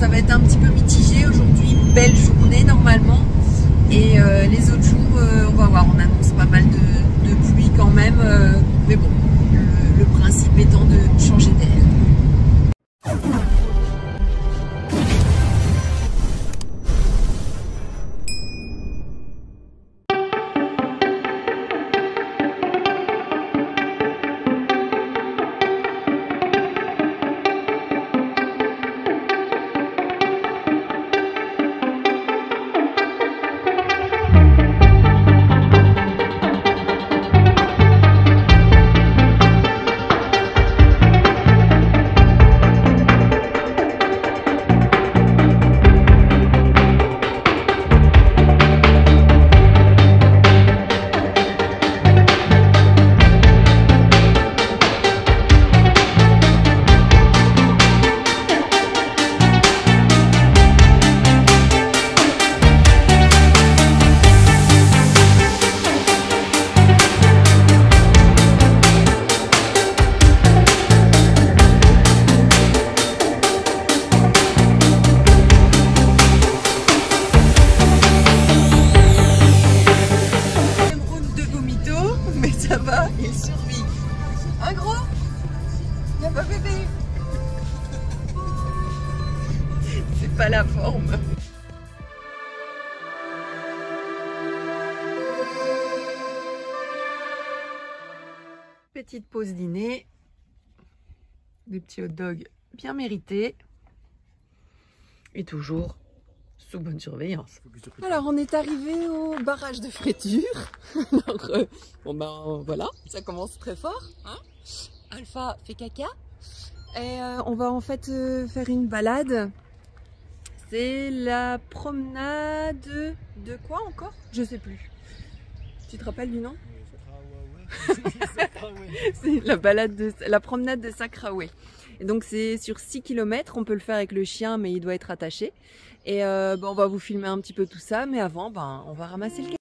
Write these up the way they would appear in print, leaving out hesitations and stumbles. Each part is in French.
ça va être un petit peu mitigé. Aujourd'hui, belle journée normalement. Et les autres jours, on va voir, on annonce pas mal de pluie quand même. Mais bon, le principe étant de changer d'air. Ça va, il survit. Un gros? Viens pas bébé. C'est pas la forme. Petite pause dîner. Des petits hot dogs bien mérités. Et toujours sous bonne surveillance. Alors on est arrivé au barrage de Fréture. Alors, bon ben voilà, ça commence très fort. Hein, Alpha fait caca. Et on va en fait faire une balade. C'est la promenade de quoi encore? Je sais plus. Tu te rappelles du nom? C'est la promenade de Sacraoué. Et donc c'est sur 6 km, on peut le faire avec le chien mais il doit être attaché. Et on va vous filmer un petit peu tout ça, mais avant on va ramasser le café.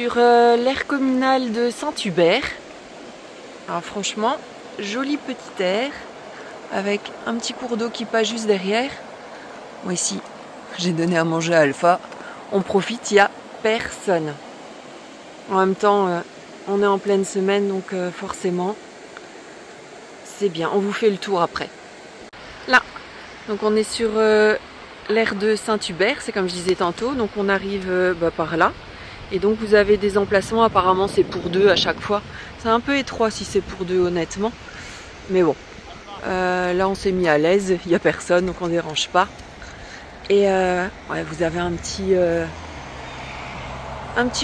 sur l'aire communale de Saint-Hubert. Alors franchement, joli petit air avec un petit cours d'eau qui passe juste derrière. Moi ici, j'ai donné à manger à Alpha. On profite, il n'y a personne. En même temps, on est en pleine semaine, donc forcément, c'est bien. On vous fait le tour après. Là, donc on est sur l'aire de Saint-Hubert, c'est comme je disais tantôt. Donc on arrive par là. Et donc vous avez des emplacements, apparemment c'est pour deux à chaque fois. C'est un peu étroit si c'est pour deux honnêtement. Mais bon, là on s'est mis à l'aise, il n'y a personne donc on ne dérange pas. Et ouais, vous avez un petit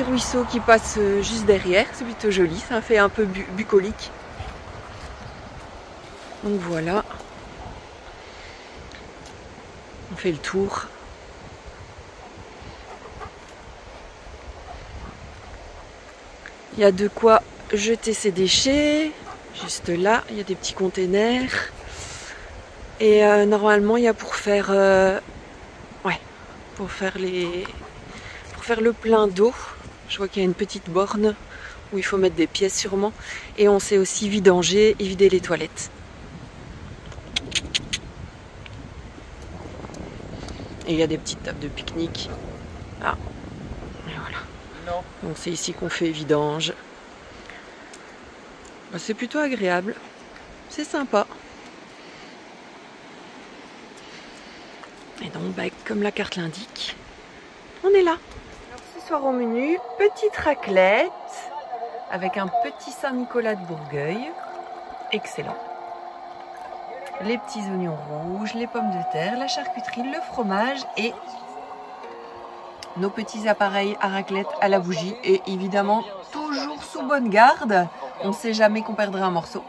ruisseau qui passe juste derrière, c'est plutôt joli, ça fait un peu bucolique. Donc voilà, on fait le tour. Il y a de quoi jeter ses déchets, juste là, il y a des petits containers. Et normalement, il y a pour faire, pour faire le plein d'eau. Je vois qu'il y a une petite borne où il faut mettre des pièces sûrement. Et on sait aussi vidanger et vider les toilettes. Et il y a des petites tables de pique-nique. Ah, et voilà. Donc c'est ici qu'on fait vidange. C'est plutôt agréable. C'est sympa. Et donc, comme la carte l'indique, on est là. Alors, ce soir au menu, petite raclette avec un petit Saint-Nicolas de Bourgueil. Excellent. Les petits oignons rouges, les pommes de terre, la charcuterie, le fromage et nos petits appareils à raclette à la bougie. Et évidemment, toujours sous bonne garde. On ne sait jamais qu'on perdra un morceau.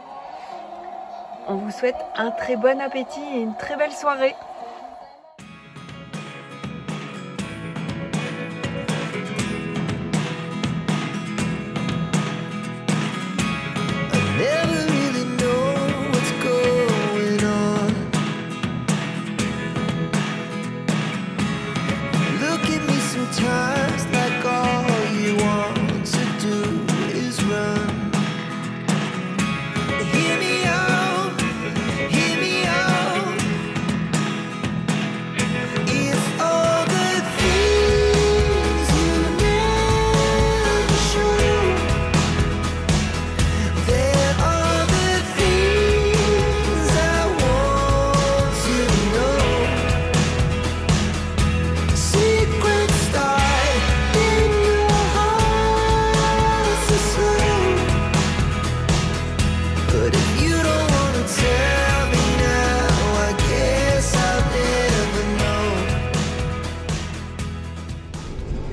On vous souhaite un très bon appétit et une très belle soirée.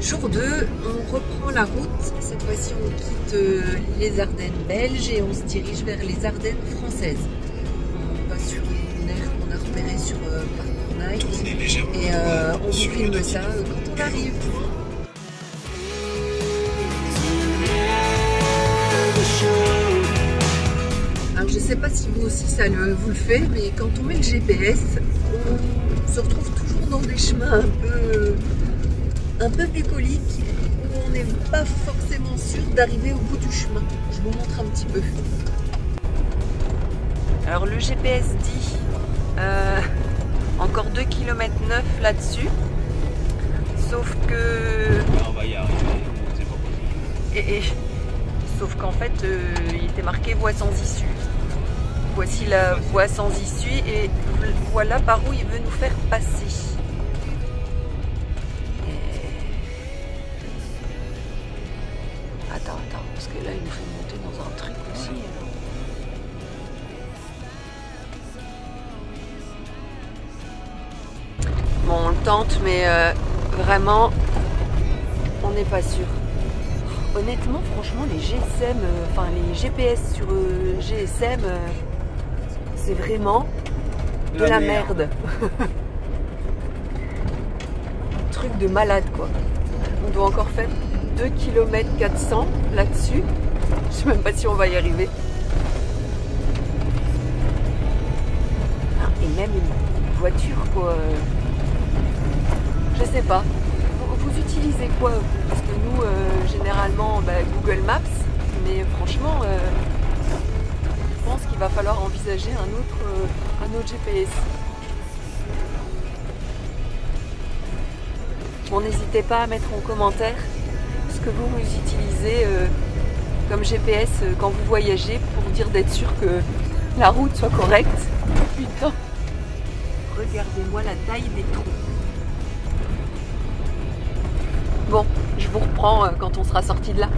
Jour 2, on reprend la route. Cette fois-ci, on quitte les Ardennes belges et on se dirige vers les Ardennes françaises. On va sur une aire qu'on a repérée sur Parcours Night et on vous filme ça quand on arrive. Alors, je ne sais pas si vous aussi ça vous le fait, mais quand on met le GPS, on se retrouve toujours dans des chemins un peu bucolique, où on n'est pas forcément sûr d'arriver au bout du chemin. Je vous montre un petit peu. Alors le GPS dit encore 2,9 km là-dessus, sauf que... On va y arriver, c'est pas possible. Sauf qu'en fait, il était marqué voie sans issue. Voici la voie sans issue et voilà par où il veut nous faire passer. Attends, parce que là il nous fait monter dans un truc aussi. Bon, on le tente, mais vraiment, on n'est pas sûr. Honnêtement, franchement, les GSM, enfin les GPS sur GSM, c'est vraiment de la merde. Truc de malade, quoi. On doit encore faire 2 km 400 là-dessus. Je sais même pas si on va y arriver. Et même une voiture, quoi. Je sais pas. Vous utilisez quoi? Parce que nous, généralement, Google Maps, mais franchement, je pense qu'il va falloir envisager un autre GPS. Bon, n'hésitez pas à mettre en commentaire ce que vous utilisez comme GPS quand vous voyagez pour dire d'être sûr que la route soit correcte. Putain, regardez-moi la taille des trous. Bon, je vous reprends quand on sera sorti de là.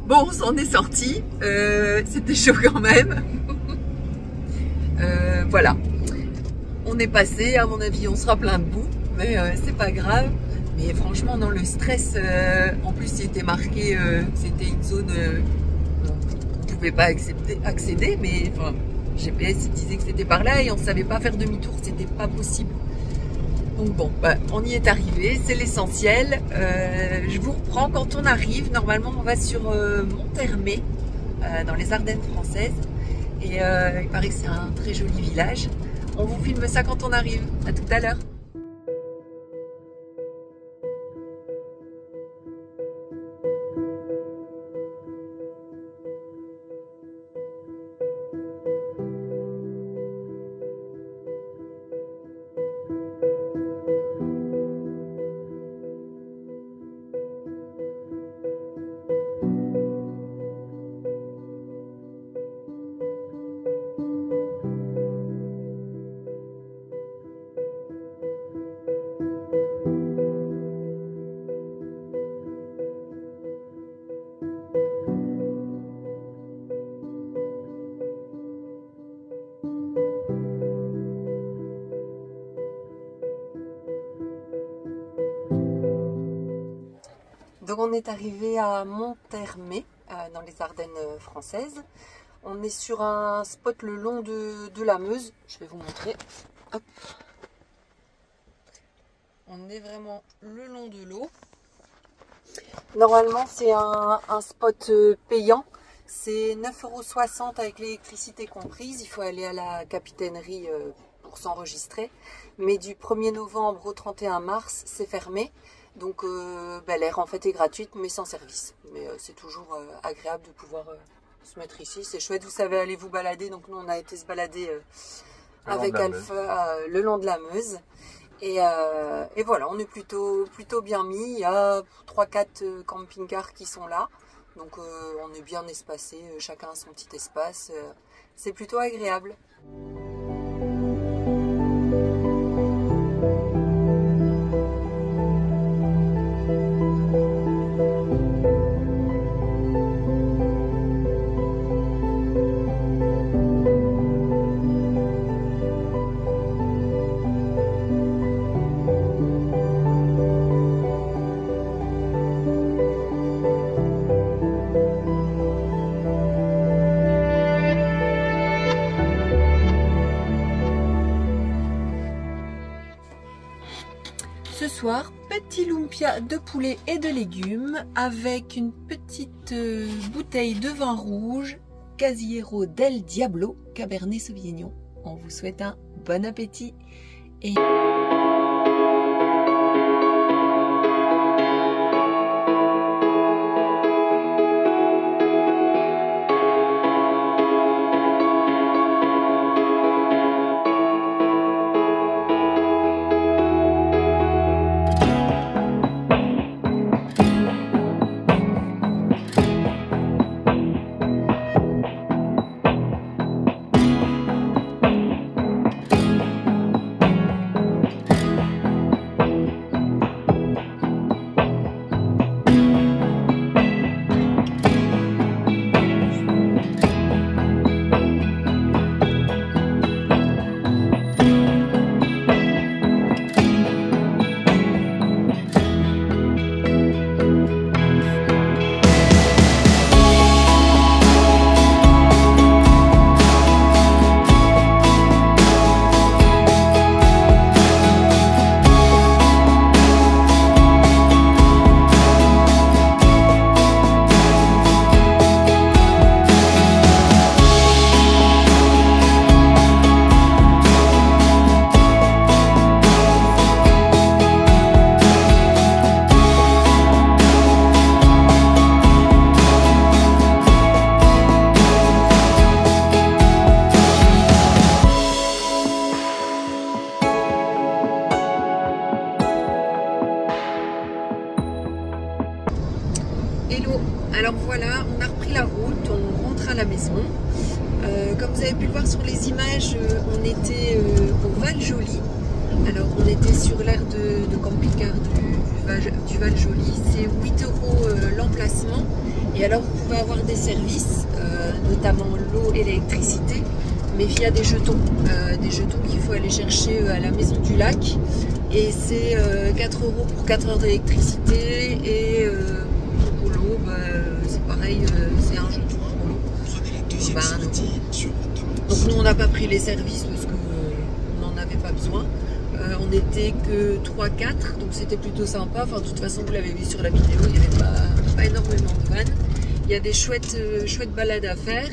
Bon, on s'en est sorti. C'était chaud quand même. Voilà. On est passé, à mon avis, on sera plein de boue, mais c'est pas grave. Mais franchement, dans le stress, en plus, il était marqué, c'était une zone on ne pouvait pas accéder, mais enfin, GPS il disait que c'était par là et on ne savait pas faire demi-tour, c'était pas possible. Donc bon, on y est arrivé, c'est l'essentiel. Je vous reprends quand on arrive. Normalement, on va sur Monthermé, dans les Ardennes françaises. Et il paraît que c'est un très joli village. On vous filme ça quand on arrive. À tout à l'heure. Donc on est arrivé à Monthermé, dans les Ardennes françaises. On est sur un spot le long de la Meuse. Je vais vous montrer. Hop. On est vraiment le long de l'eau. Normalement c'est un spot payant. C'est 9,60 € avec l'électricité comprise. Il faut aller à la capitainerie pour s'enregistrer. Mais du 1er novembre au 31 mars, c'est fermé. Donc l'air en fait est gratuite mais sans service. Mais c'est toujours agréable de pouvoir se mettre ici. C'est chouette, vous savez aller vous balader. Donc nous on a été se balader avec Alpha le long de la Meuse. Et voilà, on est plutôt bien mis. Il y a 3-4 camping-cars qui sont là. Donc on est bien espacé, chacun a son petit espace. C'est plutôt agréable. Ce soir, petit lumpia de poulet et de légumes avec une petite bouteille de vin rouge Casillero del Diablo Cabernet Sauvignon. On vous souhaite un bon appétit et... Hello, alors voilà, on a repris la route, on rentre à la maison. Comme vous avez pu le voir sur les images, on était au Val-Joli. Alors on était sur l'aire de camping-car du Val-Joli, c'est 8 € l'emplacement. Et alors vous pouvez avoir des services, notamment l'eau et l'électricité, mais via des jetons qu'il faut aller chercher à la maison du lac. Et c'est 4 € pour 4 heures d'électricité et pour l'eau, c'est pareil, c'est un jeton pour l'eau. Donc nous on n'a pas pris les services parce qu'on n'en avait pas besoin. On n'était que 3-4, donc c'était plutôt sympa. Enfin, de toute façon, vous l'avez vu sur la vidéo, il n'y avait pas énormément de vannes. Il y a des chouettes balades à faire.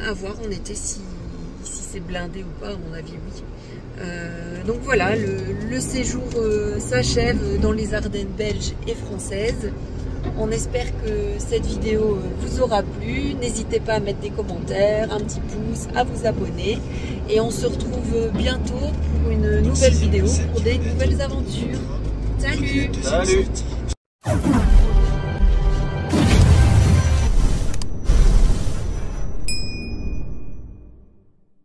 À voir en été si c'est blindé ou pas, à mon avis, oui. Donc voilà, le séjour s'achève dans les Ardennes belges et françaises. On espère que cette vidéo vous aura plu. N'hésitez pas à mettre des commentaires, un petit pouce, à vous abonner. Et on se retrouve bientôt pour une nouvelle vidéo, pour des nouvelles aventures. Salut! Salut!